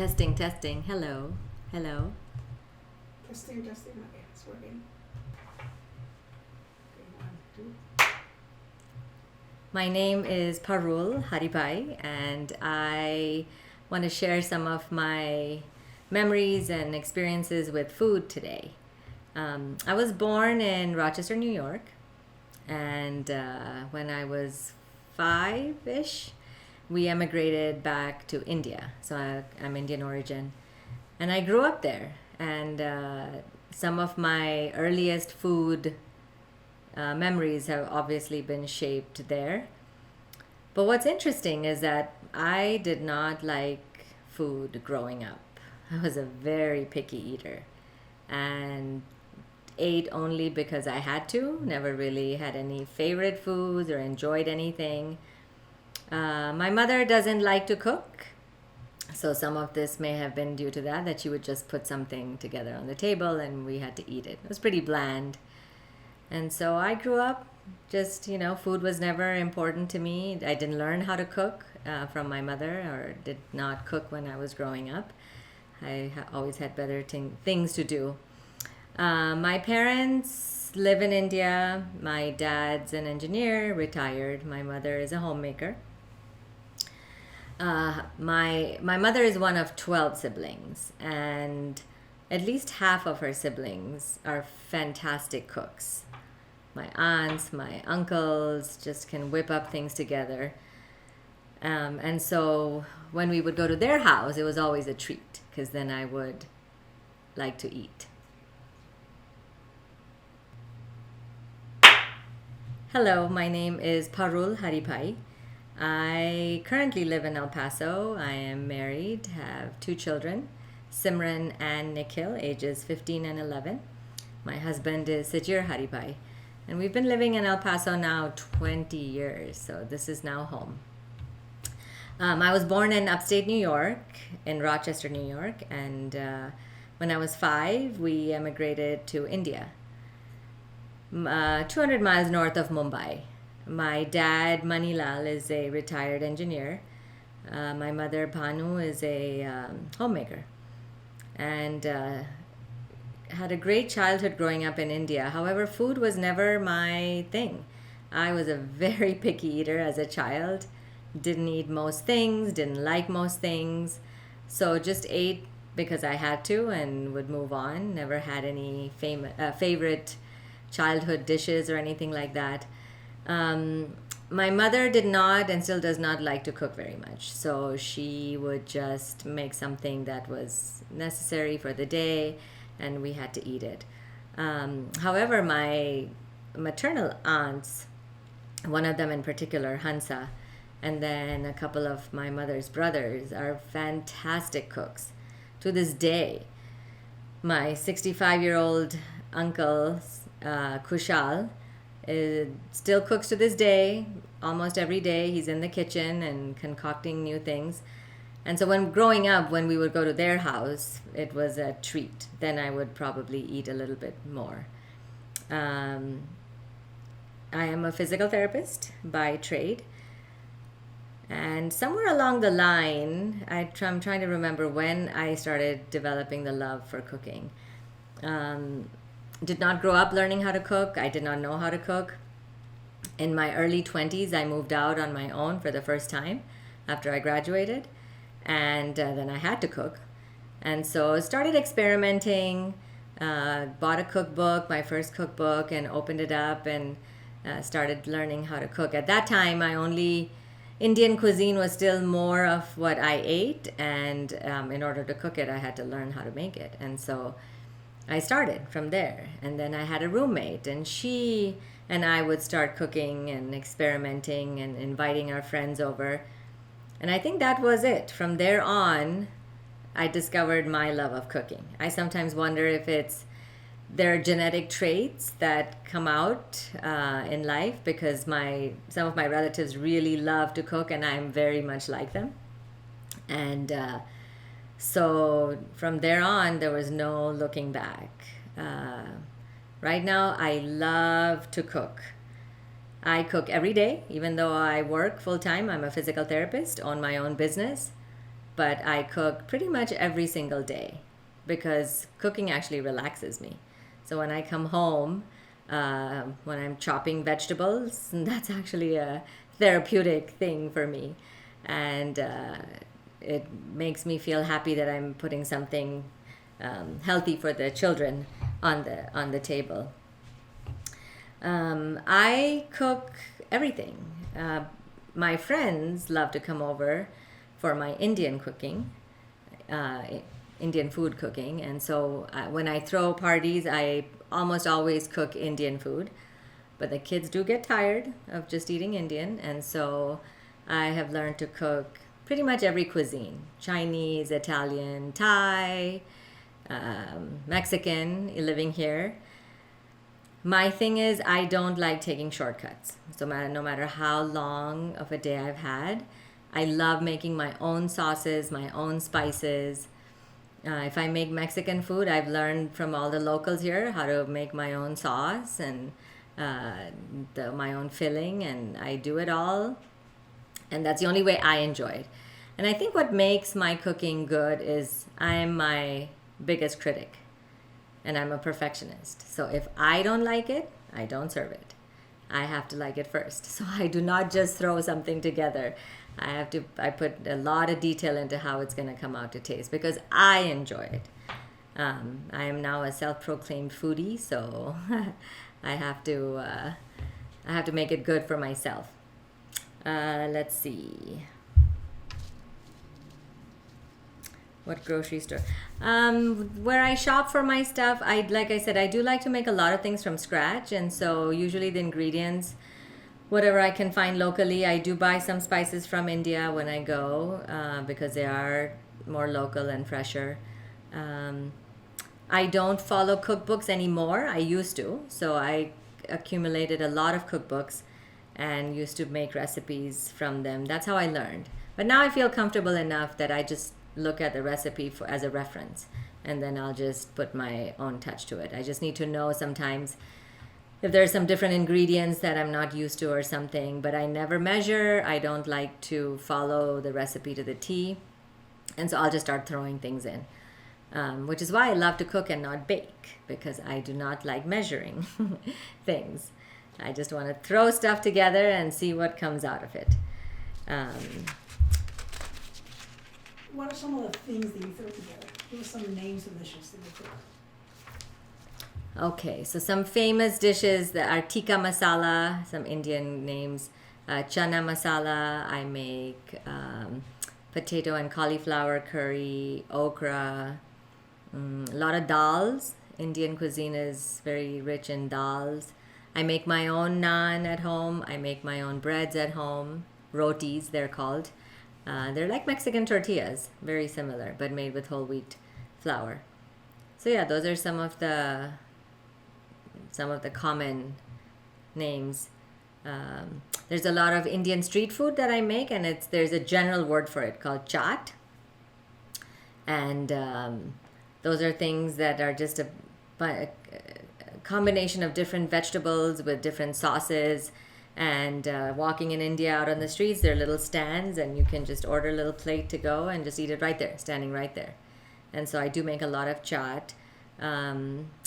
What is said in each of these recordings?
Testing, testing. Hello. Hello. Testing, testing. Okay, it's working. Okay, 1, 2. My name is Parul Haribhai, and I want to share some of my memories and experiences with food today. I was born in Rochester, New York, and when I was 5 ish, we emigrated back to India. So I'm Indian origin, and I grew up there. And some of my earliest food memories have obviously been shaped there. But what's interesting is that I did not like food growing up. I was a very picky eater and ate only because I had to, never really had any favorite foods or enjoyed anything. My mother doesn't like to cook, so some of this may have been due to that she would just put something together on the table and we had to eat it. It was pretty bland. And so I grew up just, food was never important to me. I didn't learn how to cook from my mother or did not cook when I was growing up. I always had better things to do. My parents live in India. My dad's an engineer, retired. My mother is a homemaker. My mother is one of 12 siblings, and at least half of her siblings are fantastic cooks. My aunts, my uncles just can whip up things together. And so when we would go to their house, it was always a treat because then I would like to eat. Hello, my name is Parul Haribhai. I currently live in El Paso. I am married, have 2 children, Simran and Nikhil, ages 15 and 11. My husband is Sajir Haribhai. And we've been living in El Paso now 20 years, so this is now home. I was born in upstate New York, in Rochester, New York, and when I was 5, we emigrated to India, 200 miles north of Mumbai. My dad, Manilal, is a retired engineer. My mother, Bhanu, is a homemaker. And had a great childhood growing up in India. However, food was never my thing. I was a very picky eater as a child. Didn't eat most things, didn't like most things. So just ate because I had to and would move on. Never had any favorite childhood dishes or anything like that. My mother did not and still does not like to cook very much. So she would just make something that was necessary for the day and we had to eat it. However, my maternal aunts, one of them in particular, Hansa, and then a couple of my mother's brothers are fantastic cooks to this day. My 65-year-old uncle, Kushal, still cooks to this day. Almost every day he's in the kitchen and concocting new things. And so when growing up, when we would go to their house, it was a treat. Then I would probably eat a little bit more. I am a physical therapist by trade. And somewhere along the line, I'm trying to remember when I started developing the love for cooking. Did not grow up learning how to cook. I did not know how to cook. In my early 20s, I moved out on my own for the first time after I graduated. And then I had to cook. And so I started experimenting, bought a cookbook, my first cookbook, and opened it up and started learning how to cook. At that time, Indian cuisine was still more of what I ate. And in order to cook it, I had to learn how to make it. And so I started from there. And then I had a roommate, and she and I would start cooking and experimenting and inviting our friends over. And I think that was it. From there on, I discovered my love of cooking. I sometimes wonder if there are genetic traits that come out in life because some of my relatives really love to cook and I'm very much like them. And so from there on, there was no looking back. Right now, I love to cook. I cook every day, even though I work full time. I'm a physical therapist, own my own business. but I cook pretty much every single day because cooking actually relaxes me. So when I come home, when I'm chopping vegetables, that's actually a therapeutic thing for me. And it makes me feel happy that I'm putting something healthy for the children on the table. I cook everything. My friends love to come over for my Indian cooking, uh, Indian food cooking, and so when I throw parties, I almost always cook Indian food. But the kids do get tired of just eating Indian, and so I have learned to cook pretty much every cuisine: Chinese, Italian, Thai, Mexican, living here. My thing is, I don't like taking shortcuts. So no matter how long of a day I've had, I love making my own sauces, my own spices. If I make Mexican food, I've learned from all the locals here how to make my own sauce and my own filling, and I do it all. And that's the only way I enjoy it. And I think what makes my cooking good is I'm my biggest critic and I'm a perfectionist. So if I don't like it, I don't serve it. I have to like it first. So I do not just throw something together. I put a lot of detail into how it's going to come out to taste because I enjoy it. I am now a self-proclaimed foodie, so I have to make it good for myself. Let's see. What grocery store? Where I shop for my stuff, like I said, I do like to make a lot of things from scratch, and so usually the ingredients, whatever I can find locally. I do buy some spices from India when I go because they are more local and fresher. I don't follow cookbooks anymore. I used to, so I accumulated a lot of cookbooks and used to make recipes from them. That's how I learned. But now I feel comfortable enough that I just look at the recipe as a reference, and then I'll just put my own touch to it. I just need to know sometimes if there's some different ingredients that I'm not used to or something, but I never measure. I don't like to follow the recipe to the T, and so I'll just start throwing things in, which is why I love to cook and not bake, because I do not like measuring things. I just want to throw stuff together and see what comes out of it. What are some of the things that you throw together? Give us some names of dishes that you cook. Okay, so some famous dishes that are tikka masala, some Indian names, chana masala. I make potato and cauliflower curry, okra, a lot of dals. Indian cuisine is very rich in dals. I make my own naan at home. I make my own breads at home. Rotis, they're called. They're like Mexican tortillas, very similar, but made with whole wheat flour. So yeah, those are some of the common names. There's a lot of Indian street food that I make, and there's a general word for it called chaat. And those are things that are just a combination of different vegetables with different sauces. And walking in India out on the streets, there are little stands, and you can just order a little plate to go and just eat it right there, standing right there. And so I do make a lot of chaat,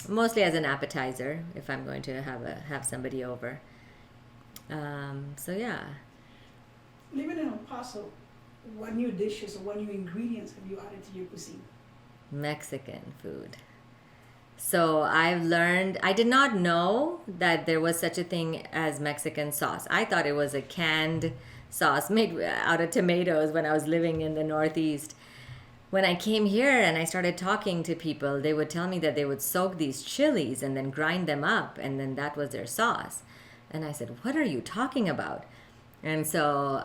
mostly as an appetizer if I'm going to have somebody over. So yeah. Living in El Paso, what new dishes or what new ingredients have you added to your cuisine? Mexican food. So I've learned, I did not know that there was such a thing as Mexican sauce. I thought it was a canned sauce made out of tomatoes when I was living in the Northeast. When I came here and I started talking to people, they would tell me that they would soak these chilies and then grind them up, and then that was their sauce. And I said, what are you talking about? And so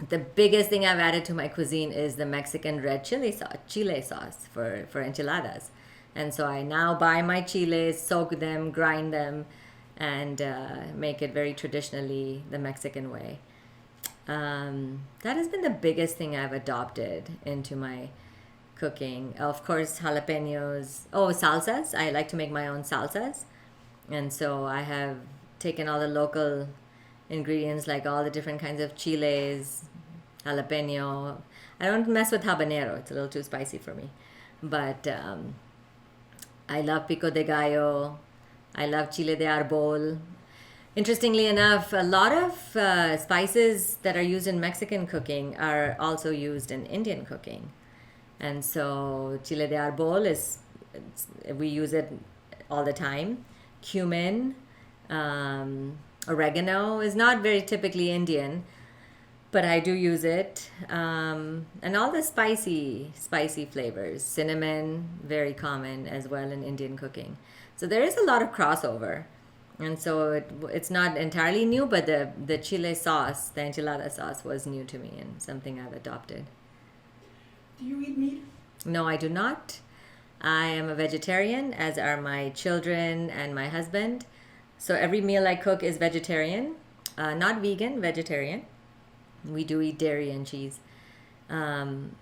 the biggest thing I've added to my cuisine is the Mexican red chili sauce for enchiladas. And so I now buy my chiles, soak them, grind them, and make it very traditionally the Mexican way. That has been the biggest thing I've adopted into my cooking. Of course, jalapenos. Oh, salsas. I like to make my own salsas. And so I have taken all the local ingredients, like all the different kinds of chiles, jalapeno. I don't mess with habanero; it's a little too spicy for me. But I love pico de gallo. I love chile de arbol. Interestingly enough, a lot of spices that are used in Mexican cooking are also used in Indian cooking. And so chile de arbol we use it all the time. Cumin, oregano is not very typically Indian, but I do use it. And all the spicy flavors. Cinnamon, very common as well in Indian cooking. So there is a lot of crossover. And so it's not entirely new, but the chile sauce, the enchilada sauce, was new to me and something I've adopted. Do you eat meat? No, I do not. I am a vegetarian, as are my children and my husband. So every meal I cook is vegetarian, not vegan, vegetarian. We do eat dairy and cheese. And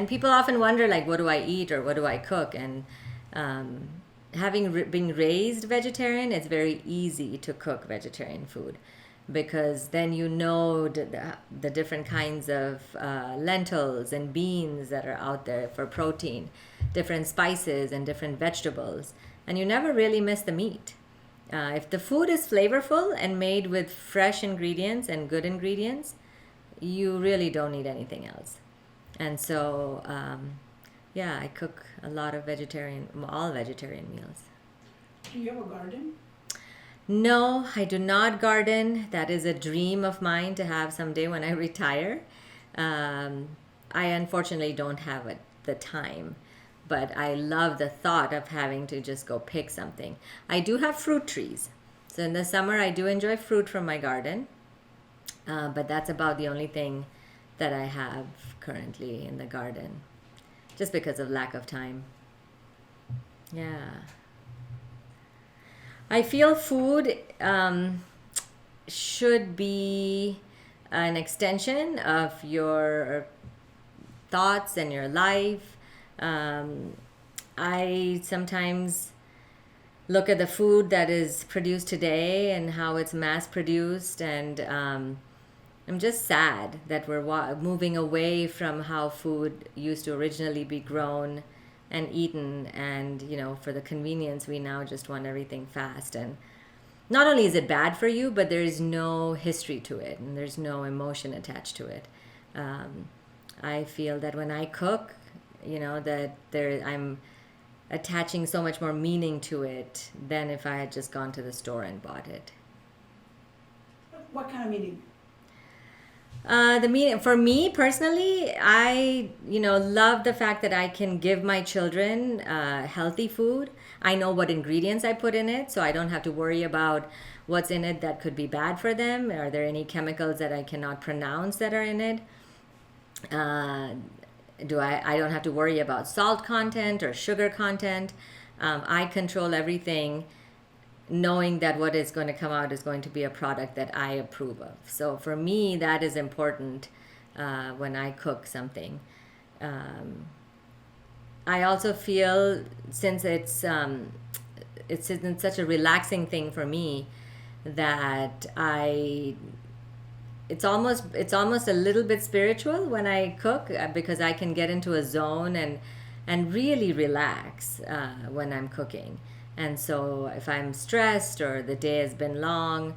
people often wonder, like, what do I eat or what do I cook? And been raised vegetarian, it's very easy to cook vegetarian food because then you know the different kinds of lentils and beans that are out there for protein, different spices and different vegetables, and you never really miss the meat. If the food is flavorful and made with fresh ingredients and good ingredients, you really don't need anything else. And so, yeah, I cook a lot of all vegetarian meals. Do you have a garden? No, I do not garden. That is a dream of mine to have someday when I retire. I unfortunately don't have the time, but I love the thought of having to just go pick something. I do have fruit trees. So in the summer, I do enjoy fruit from my garden, but that's about the only thing that I have currently in the garden, just because of lack of time. Yeah. I feel food should be an extension of your thoughts and your life. I sometimes look at the food that is produced today and how it's mass produced, and I'm just sad that we're moving away from how food used to originally be grown and eaten, and for the convenience we now just want everything fast. And not only is it bad for you, but there is no history to it and there's no emotion attached to it. I feel that when I cook, that I'm attaching so much more meaning to it than if I had just gone to the store and bought it. What kind of meaning? The meaning for me personally, I love the fact that I can give my children healthy food. I know what ingredients I put in it, so I don't have to worry about what's in it that could be bad for them. Are there any chemicals that I cannot pronounce that are in it? I don't have to worry about salt content or sugar content. I control everything, knowing that what is going to come out is going to be a product that I approve of. So for me, that is important when I cook something. I also feel, since it's such a relaxing thing for me, that it's almost a little bit spiritual when I cook, because I can get into a zone and really relax when I'm cooking. And so if I'm stressed or the day has been long,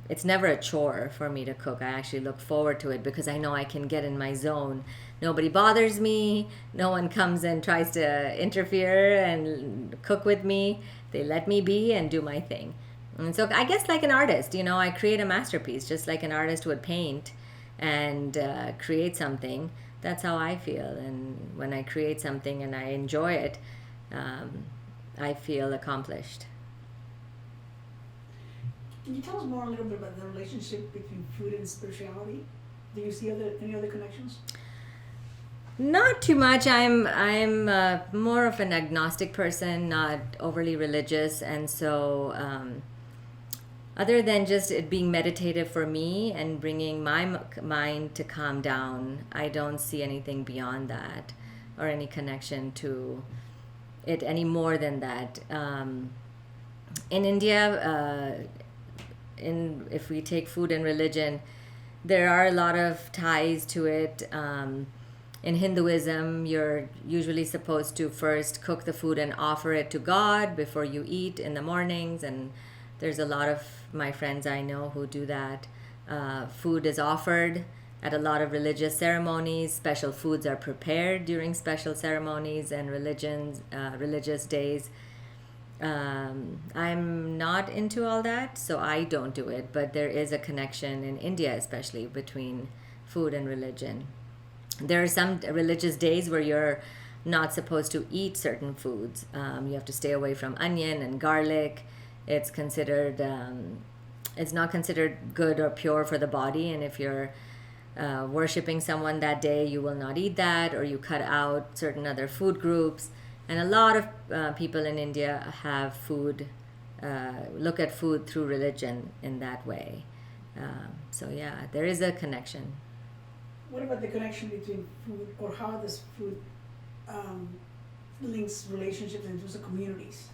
it's never a chore for me to cook. I actually look forward to it because I know I can get in my zone. Nobody bothers me. No one comes and tries to interfere and cook with me. They let me be and do my thing. And so I guess like an artist, I create a masterpiece just like an artist would paint and create something. That's how I feel. And when I create something and I enjoy it, I feel accomplished. Can you tell us more a little bit about the relationship between food and spirituality? Do you see any other connections? Not too much. I'm more of an agnostic person, not overly religious, and so other than just it being meditative for me and bringing my mind to calm down, I don't see anything beyond that or any connection to it any more than that. In India, if we take food and religion, there are a lot of ties to it. In Hinduism, you're usually supposed to first cook the food and offer it to God before you eat in the mornings. And there's a lot of my friends I know who do that. Food is offered at a lot of religious ceremonies. Special foods are prepared during special ceremonies and religious days. I'm not into all that, so I don't do it. But there is a connection in India, especially between food and religion. There are some religious days where you're not supposed to eat certain foods. You have to stay away from onion and garlic. It's considered, it's not considered good or pure for the body. And if you're worshiping someone that day, you will not eat that, or you cut out certain other food groups. And a lot of people in India have food, look at food through religion in that way. So, yeah, there is a connection. What about the connection between food, or how this food links relationships into the communities?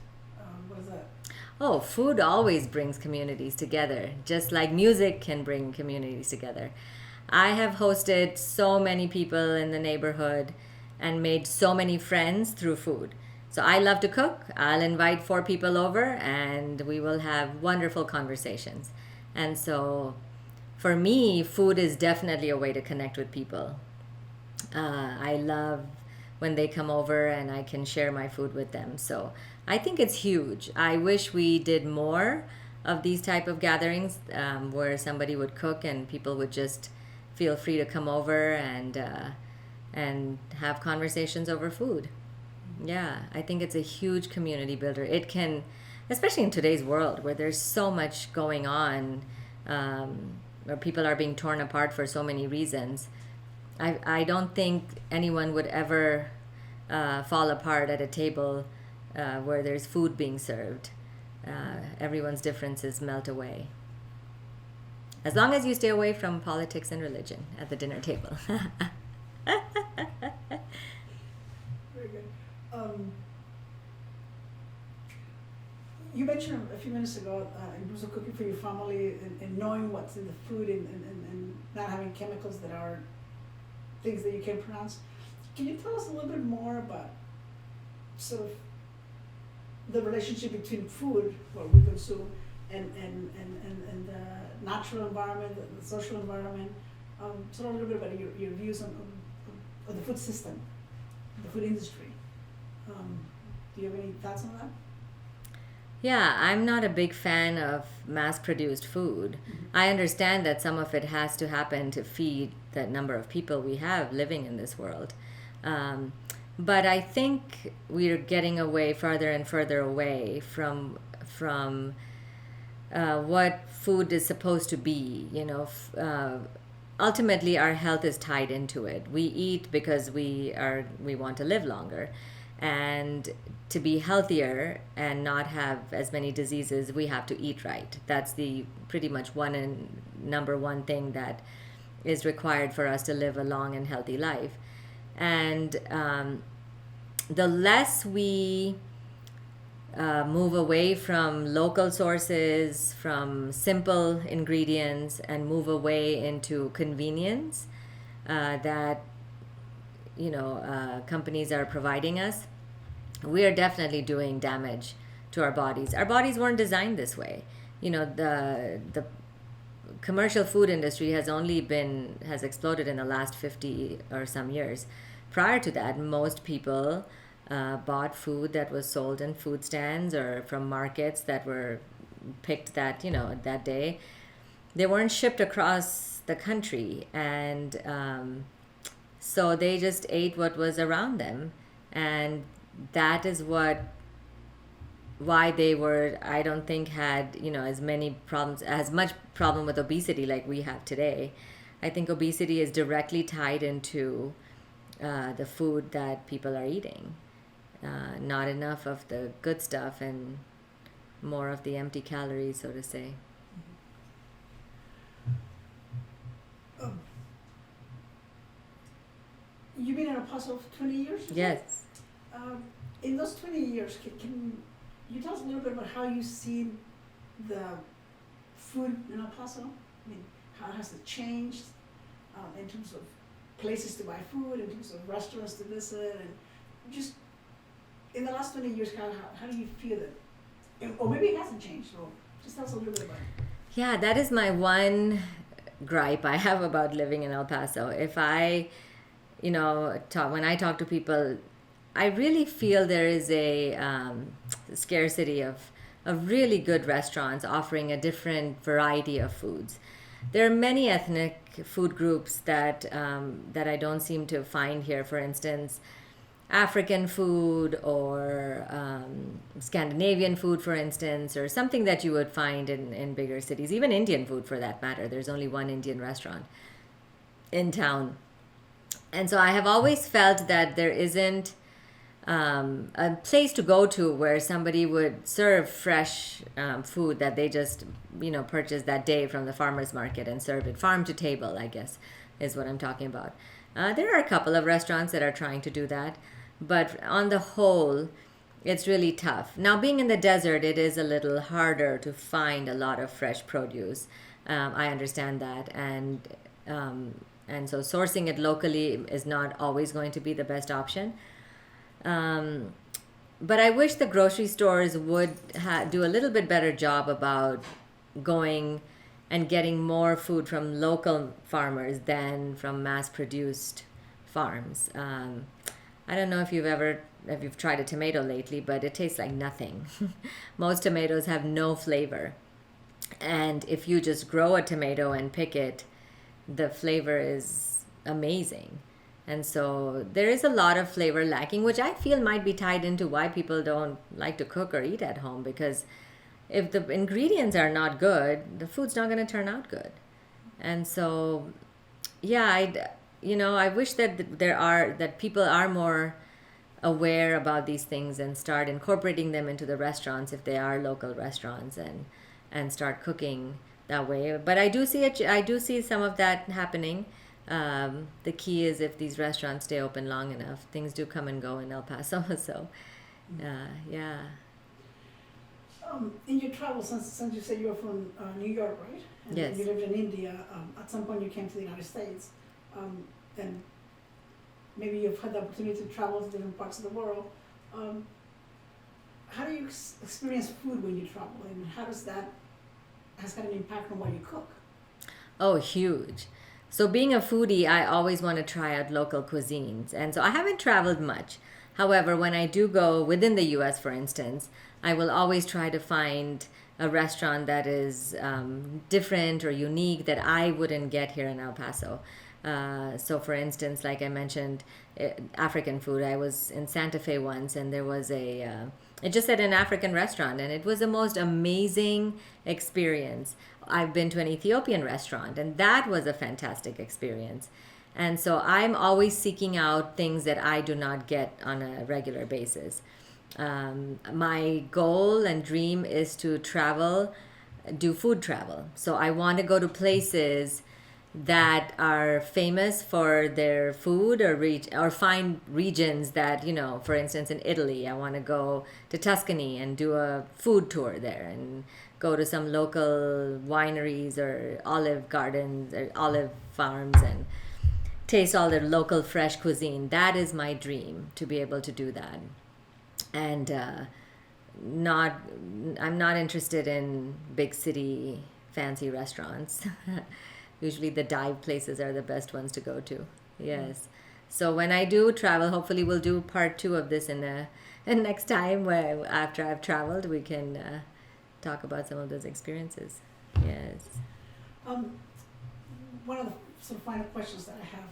What is that? Oh, food always brings communities together, just like music can bring communities together. I have hosted so many people in the neighborhood and made so many friends through food. So I love to cook. I'll invite 4 people over and we will have wonderful conversations. And so for me, food is definitely a way to connect with people. I love when they come over and I can share my food with them. So I think it's huge. I wish we did more of these type of gatherings where somebody would cook and people would just feel free to come over and have conversations over food. Yeah, I think it's a huge community builder. It can, especially in today's world where there's so much going on, where people are being torn apart for so many reasons. I don't think anyone would ever fall apart at a table where there's food being served. Everyone's differences melt away. As long as you stay away from politics and religion at the dinner table. Very good. You mentioned a few minutes ago in terms of cooking for your family and knowing what's in the food and not having chemicals that are things that you can't pronounce. Can you tell us a little bit more about sort of the relationship between food, what we consume, and the natural environment, the social environment? Sort of a little bit about your views on the food system, the food industry. Do you have any thoughts on that? Yeah, I'm not a big fan of mass-produced food. I understand that some of it has to happen to feed the number of people we have living in this world. But I think we're getting away farther and further away from what food is supposed to be. Ultimately, our health is tied into it. We eat because we want to live longer, and to be healthier and not have as many diseases, we have to eat right. That's the pretty much one and number one thing that is required for us to live a long and healthy life. And the less we move away from local sources, from simple ingredients, and move away into convenience that companies are providing us, we are definitely doing damage to our bodies. Our bodies weren't designed this way. The commercial food industry has exploded in the last 50 or some years. Prior to that, most people bought food that was sold in food stands or from markets that were picked that day. They weren't shipped across the country, and so they just ate what was around them, and that is why they were, I don't think, had as much problem with obesity like we have today. I think obesity is directly tied into the food that people are eating. Not enough of the good stuff and more of the empty calories, so to say. You've been an apostle for 20 years? Yes. In those 20 years, can you tell us a little bit about how you see the food in El Paso? I mean, How has it changed in terms of places to buy food, in terms of restaurants to visit, and just in the last 20 years, how do you feel that, or maybe it hasn't changed, or just tell us a little bit about it. Yeah, that is my one gripe I have about living in El Paso. If I, when I talk to people, I really feel there is a scarcity of really good restaurants offering a different variety of foods. There are many ethnic food groups that I don't seem to find here. For instance, African food or Scandinavian food, for instance, or something that you would find in bigger cities, even Indian food for that matter. There's only one Indian restaurant in town. And so I have always felt that there isn't a place to go to where somebody would serve fresh food that they just, purchase that day from the farmer's market and serve it farm to table, I guess, is what I'm talking about. There are a couple of restaurants that are trying to do that, but on the whole, it's really tough. Now, being in the desert, it is a little harder to find a lot of fresh produce. I understand that, and so sourcing it locally is not always going to be the best option. But I wish the grocery stores would do a little bit better job about going and getting more food from local farmers than from mass-produced farms. I don't know if you've tried a tomato lately, but it tastes like nothing. Most tomatoes have no flavor. And if you just grow a tomato and pick it, the flavor is amazing. And so there is a lot of flavor lacking, which I feel might be tied into why people don't like to cook or eat at home, because if the ingredients are not good, the food's not going to turn out good. And so, yeah, I wish that people are more aware about these things and start incorporating them into the restaurants if they are local restaurants, and start cooking that way. But I do see some of that happening. The key is if these restaurants stay open long enough, things do come and go in El Paso. So, yeah. In your travels, since you said you were from New York, right? And Yes. you lived in India. At some point, you came to the United States, and maybe you've had the opportunity to travel to different parts of the world. How do you experience food when you travel, and how does that has got an impact on what you cook? Oh, huge. So being a foodie, I always want to try out local cuisines. And so I haven't traveled much. However, when I do go within the US, for instance, I will always try to find a restaurant that is different or unique that I wouldn't get here in El Paso. So for instance, like I mentioned, African food. I was in Santa Fe once, and there was it just said an African restaurant, and it was the most amazing experience. I've been to an Ethiopian restaurant, and that was a fantastic experience. And so I'm always seeking out things that I do not get on a regular basis. My goal and dream is to do food travel. So I want to go to places that are famous for their food, or find regions that, for instance, in Italy, I want to go to Tuscany and do a food tour there, and go to some local wineries or olive gardens or olive farms and taste all their local fresh cuisine. That is my dream, to be able to do that. And I'm not interested in big city fancy restaurants. Usually the dive places are the best ones to go to. Yes. So when I do travel, hopefully we'll do part 2 of this and next time, where after I've traveled, we can talk about some of those experiences. Yes. One of the sort of final questions that I have,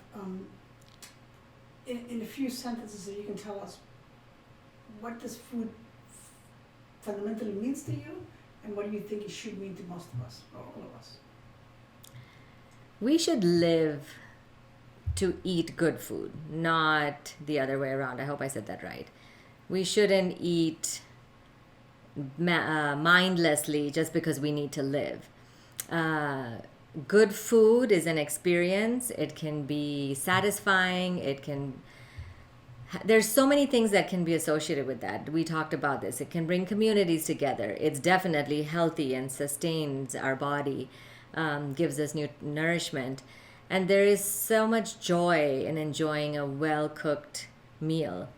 in a few sentences, that you can tell us, what does food fundamentally means to you, and what do you think it should mean to most of us, or all of us? We should live to eat good food, not the other way around. I hope I said that right. We shouldn't eat mindlessly just because we need to live. Good food is an experience. It can be satisfying. There's so many things that can be associated with that. We talked about this. It can bring communities together. It's definitely healthy and sustains our body. gives us new nourishment. And there is so much joy in enjoying a well cooked meal.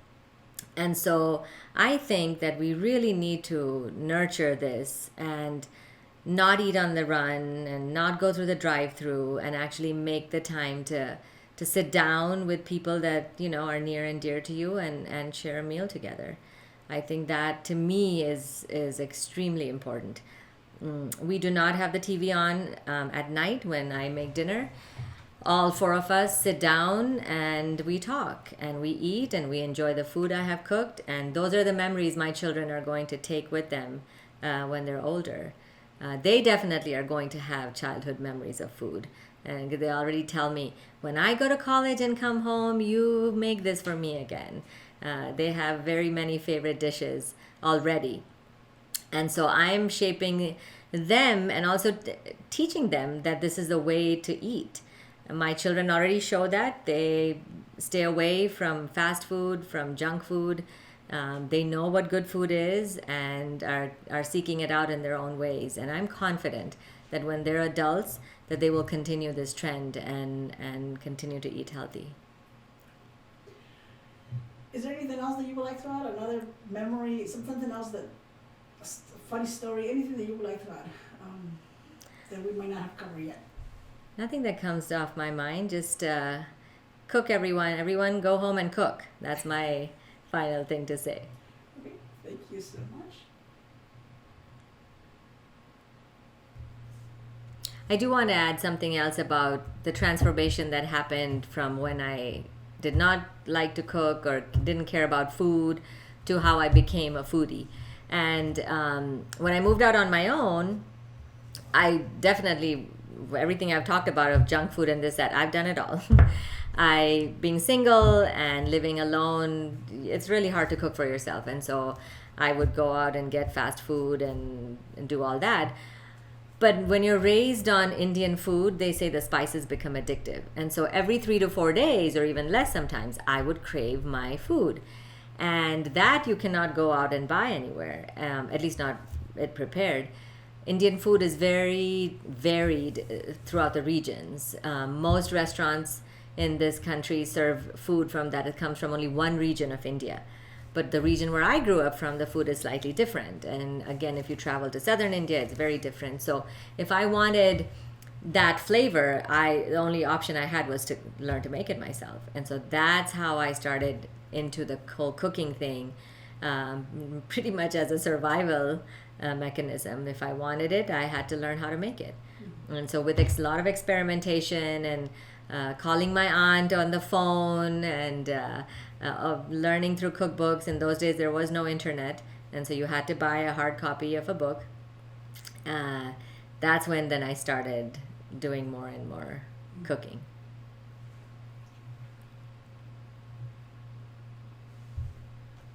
And so I think that we really need to nurture this and not eat on the run and not go through the drive through, and actually make the time to sit down with people that are near and dear to you, and share a meal together. I think that to me is extremely important. We do not have the TV on at night when I make dinner. All four of us sit down and we talk and we eat and we enjoy the food I have cooked. And those are the memories my children are going to take with them when they're older. They definitely are going to have childhood memories of food. And they already tell me, when I go to college and come home, you make this for me again. They have very many favorite dishes already. And so I'm shaping them and also teaching them that this is the way to eat. My children already show that. They stay away from fast food, from junk food. They know what good food is and are seeking it out in their own ways. And I'm confident that when they're adults, that they will continue this trend and continue to eat healthy. Is there anything else that you would like to add? Another memory, something else that, a funny story, anything that you would like to add that we might not have covered yet? Nothing that comes off my mind. Just cook, everyone. Everyone go home and cook. That's my final thing to say. Okay, thank you so much. I do want to add something else about the transformation that happened from when I did not like to cook or didn't care about food to how I became a foodie. And when I moved out on my own, I definitely, everything I've talked about of junk food and this, that, I've done it all. Being single and living alone, it's really hard to cook for yourself. And so I would go out and get fast food and do all that. But when you're raised on Indian food, they say the spices become addictive. And so every 3 to 4 days, or even less sometimes, I would crave my food. And that you cannot go out and buy anywhere, at least not it prepared. Indian food is very varied throughout the regions. Most restaurants in this country serve food from that it comes from only one region of India. But the region where I grew up from, the food is slightly different. And again, if you travel to southern India, it's very different. So if I wanted that flavor, the only option I had was to learn to make it myself. And so that's how I started into the whole cooking thing, pretty much as a survival mechanism. If I wanted it, I had to learn how to make it. And so with a lot of experimentation and calling my aunt on the phone and of learning through cookbooks. In those days, there was no internet, and so you had to buy a hard copy of a book. That's when then I started doing more and more cooking.